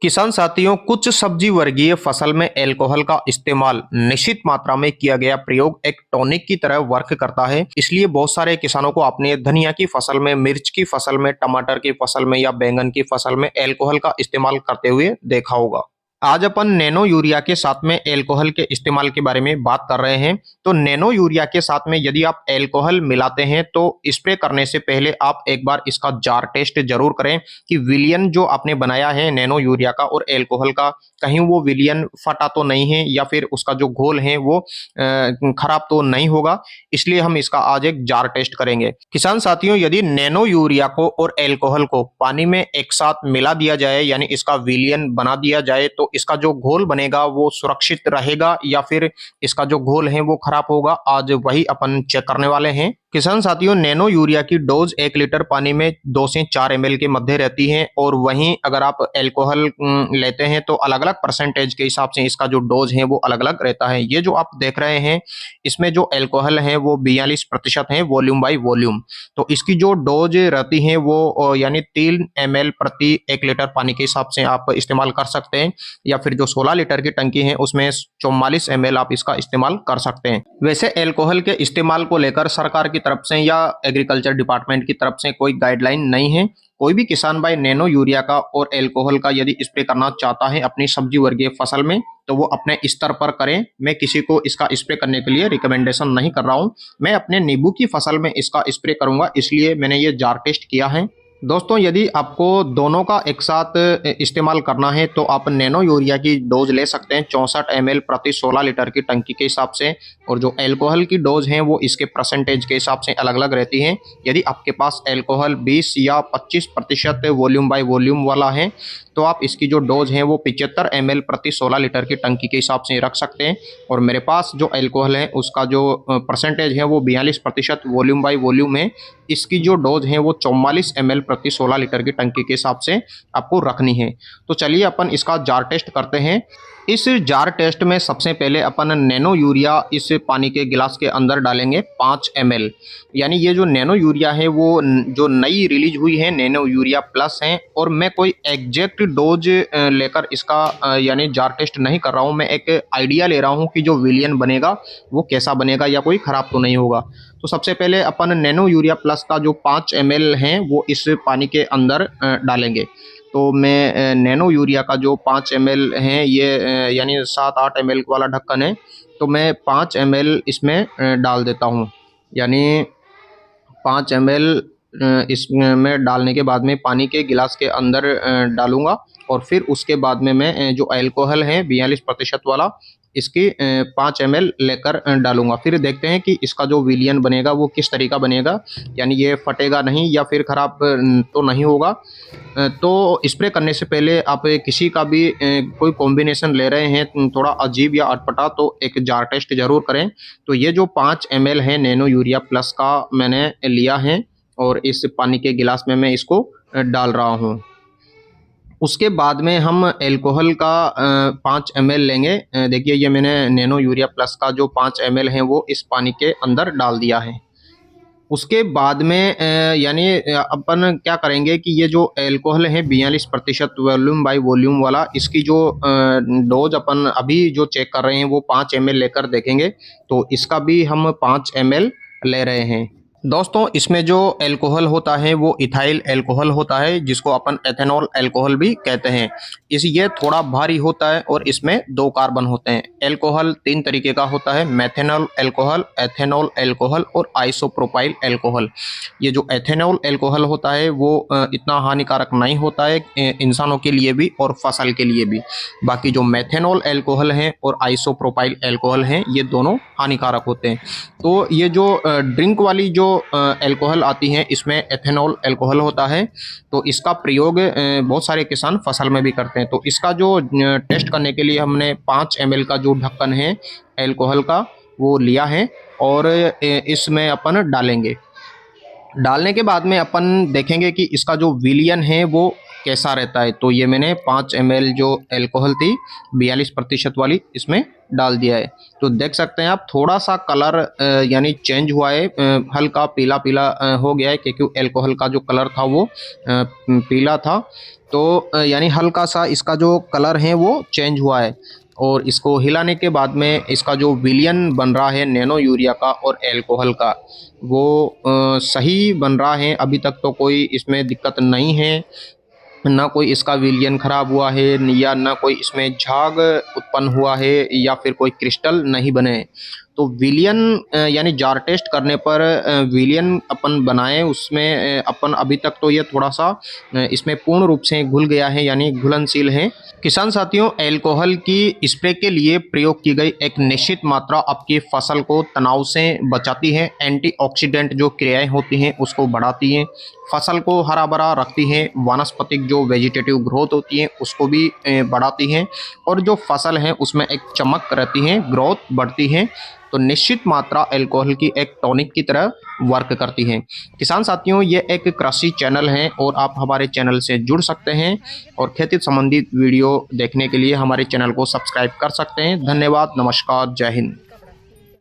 किसान साथियों, कुछ सब्जी वर्गीय फसल में अल्कोहल का इस्तेमाल निश्चित मात्रा में किया गया प्रयोग एक टॉनिक की तरह वर्क करता है। इसलिए बहुत सारे किसानों को आपने धनिया की फसल में, मिर्च की फसल में, टमाटर की फसल में या बैंगन की फसल में अल्कोहल का इस्तेमाल करते हुए देखा होगा। आज अपन नैनो यूरिया के साथ में अल्कोहल के इस्तेमाल के बारे में बात कर रहे हैं। तो नैनो यूरिया के साथ में यदि आप अल्कोहल मिलाते हैं तो स्प्रे करने से पहले आप एक बार इसका जार टेस्ट जरूर करें कि विलियन जो आपने बनाया है नैनो यूरिया का और अल्कोहल का, कहीं वो विलियन फटा तो नहीं है या फिर उसका जो घोल है वो खराब तो नहीं होगा। इसलिए हम इसका आज एक जार टेस्ट करेंगे। किसान साथियों, यदि नैनो यूरिया को और अल्कोहल को पानी में एक साथ मिला दिया जाए यानी इसका विलियन बना दिया जाए तो इसका जो घोल बनेगा वो सुरक्षित रहेगा या फिर इसका जो घोल है वो खराब होगा, आज वही अपन चेक करने वाले हैं। किसान साथियों, नैनो यूरिया की डोज 1 लीटर पानी में 2 से 4 ml के मध्य रहती है और वहीं अगर आप अल्कोहल लेते हैं तो अलग अलग परसेंटेज के हिसाब से इसका जो डोज है वो अलग अलग रहता है। ये जो आप देख रहे हैं इसमें जो अल्कोहल है वो 42% है वॉल्यूम बाय वॉल्यूम। तो इसकी जो डोज रहती है वो यानी 3 ml प्रति 1 लीटर पानी के हिसाब से आप इस्तेमाल कर सकते हैं, या फिर जो 16 लीटर की टंकी है उसमें 44 ml आप इसका इस्तेमाल कर सकते हैं। वैसे अल्कोहल के इस्तेमाल को लेकर सरकार की तरफ से या एग्रीकल्चर डिपार्टमेंट की तरफ से कोई गाइडलाइन नहीं है। कोई भी किसान भाई नैनो यूरिया का और अल्कोहल का यदि स्प्रे करना चाहता है अपनी सब्जी वर्गीय फसल में तो वो अपने स्तर पर करें। मैं किसी को इसका स्प्रे करने के लिए रिकमेंडेशन नहीं कर रहा हूं। मैं अपने नींबू की फसल में इसका स्प्रे करूंगा, इसलिए मैंने ये जार टेस्ट किया है। दोस्तों, यदि आपको दोनों का एक साथ इस्तेमाल करना है तो आप नैनो यूरिया की डोज ले सकते हैं 64 ml प्रति 16 लीटर की टंकी के हिसाब से, और जो अल्कोहल की डोज है वो इसके परसेंटेज के हिसाब से अलग अलग रहती है। यदि आपके पास अल्कोहल 20 या 25% वॉल्यूम बाय वॉल्यूम वाला है तो आप इसकी जो डोज है वो 75 ml प्रति 16 लीटर की टंकी के हिसाब से रख सकते हैं। और मेरे पास जो अल्कोहल है उसका जो परसेंटेज है वो 42% वॉल्यूम बाय वॉल्यूम है। इसकी जो डोज है वो 44 ml प्रति 16 लीटर की टंकी के हिसाब से आपको रखनी है। तो चलिए अपन इसका जार टेस्ट करते हैं। इस जार टेस्ट में सबसे पहले अपन नैनो यूरिया इस पानी के गिलास के अंदर डालेंगे 5 ml। यानी ये जो नैनो यूरिया है वो जो नई रिलीज हुई है नैनो यूरिया प्लस है, और मैं कोई एग्जैक्ट डोज लेकर इसका यानी जार टेस्ट नहीं कर रहा हूँ। मैं एक आइडिया ले रहा हूँ कि जो विलियन बनेगा वो कैसा बनेगा या कोई ख़राब तो नहीं होगा। तो सबसे पहले अपन नैनो यूरिया प्लस का जो 5 ml है वो इस पानी के अंदर डालेंगे। तो मैं नैनो यूरिया का जो 5 ml है ये यानी 7-8 ml वाला ढक्कन है, तो मैं 5 ml इसमें डाल देता हूँ। यानी 5 ml इसमें डालने के बाद में पानी के गिलास के अंदर डालूंगा, और फिर उसके बाद में मैं जो अल्कोहल है 42% वाला इसकी 5 ml लेकर डालूंगा। फिर देखते हैं कि इसका जो विलियन बनेगा वो किस तरीका बनेगा, यानी ये फटेगा नहीं या फिर ख़राब तो नहीं होगा। तो स्प्रे करने से पहले आप किसी का भी कोई कॉम्बिनेशन ले रहे हैं थोड़ा अजीब या अटपटा तो एक जार टेस्ट ज़रूर करें। तो ये जो 5 ml है नैनो यूरिया प्लस का मैंने लिया है और इस पानी के गिलास में मैं इसको डाल रहा हूँ। उसके बाद में हम अल्कोहल का 5 ml लेंगे। देखिए ये मैंने नैनो यूरिया प्लस का जो 5 ml है वो इस पानी के अंदर डाल दिया है। उसके बाद में यानी अपन क्या करेंगे कि ये जो अल्कोहल है 42% वॉल्यूम बाय वॉल्यूम वाला, इसकी जो डोज अपन अभी जो चेक कर रहे हैं वो 5 ml लेकर देखेंगे। तो इसका भी हम 5 ml ले रहे हैं। दोस्तों, इसमें जो अल्कोहल होता है वो इथाइल अल्कोहल होता है, जिसको अपन एथेनॉल अल्कोहल भी कहते हैं। ये थोड़ा भारी होता है और इसमें 2 कार्बन होते हैं। अल्कोहल 3 तरीके का होता है, मेथेनॉल अल्कोहल, एथेनॉल अल्कोहल और आइसोप्रोपाइल अल्कोहल। ये जो एथेनॉल अल्कोहल होता है वो इतना हानिकारक नहीं होता है इंसानों के लिए भी और फसल के लिए भी। बाकी जो मेथेनॉल अल्कोहल है और आइसोप्रोपाइल अल्कोहल हैं ये दोनों हानिकारक होते हैं। तो ये जो ड्रिंक वाली जो अल्कोहल आती है इसमें एथेनॉल अल्कोहल होता है। तो इसका प्रयोग बहुत सारे किसान फसल में भी करते हैं। तो इसका जो टेस्ट करने के लिए हमने 5 ml का जो ढक्कन है अल्कोहल का वो लिया है और इसमें अपन डालेंगे। डालने के बाद में अपन देखेंगे कि इसका जो विलियन है वो कैसा रहता है। तो ये मैंने 5 ml जो अल्कोहल थी 42% वाली इसमें डाल दिया है। तो देख सकते हैं आप थोड़ा सा कलर यानी चेंज हुआ है, हल्का पीला पीला हो गया है, क्योंकि अल्कोहल का जो कलर था वो पीला था। तो यानी हल्का सा इसका जो कलर है वो चेंज हुआ है। और इसको हिलाने के बाद में इसका जो विलयन बन रहा है नैनो यूरिया का और अल्कोहल का, वो सही बन रहा है। अभी तक तो कोई इसमें दिक्कत नहीं है, ना कोई इसका विलयन खराब हुआ है या ना कोई इसमें झाग उत्पन्न हुआ है या फिर कोई क्रिस्टल नहीं बने। तो विलयन यानी जार टेस्ट करने पर विलयन अपन बनाए उसमें अपन अभी तक तो ये थोड़ा सा इसमें पूर्ण रूप से घुल गया है, यानी घुलनशील है। किसान साथियों, अल्कोहल की स्प्रे के लिए प्रयोग की गई एक निश्चित मात्रा आपकी फसल को तनाव से बचाती है, एंटीऑक्सीडेंट जो क्रियाएं होती हैं उसको बढ़ाती हैं, फसल को हरा भरा रखती है, वानस्पतिक जो वेजिटेटिव ग्रोथ होती है उसको भी बढ़ाती है, और जो फसल है उसमें एक चमक रहती है, ग्रोथ बढ़ती है। तो निश्चित मात्रा अल्कोहल की एक टॉनिक की तरह वर्क करती है। किसान साथियों, ये एक कृषि चैनल है और आप हमारे चैनल से जुड़ सकते हैं और खेती संबंधित वीडियो देखने के लिए हमारे चैनल को सब्सक्राइब कर सकते हैं। धन्यवाद, नमस्कार, जय हिंद।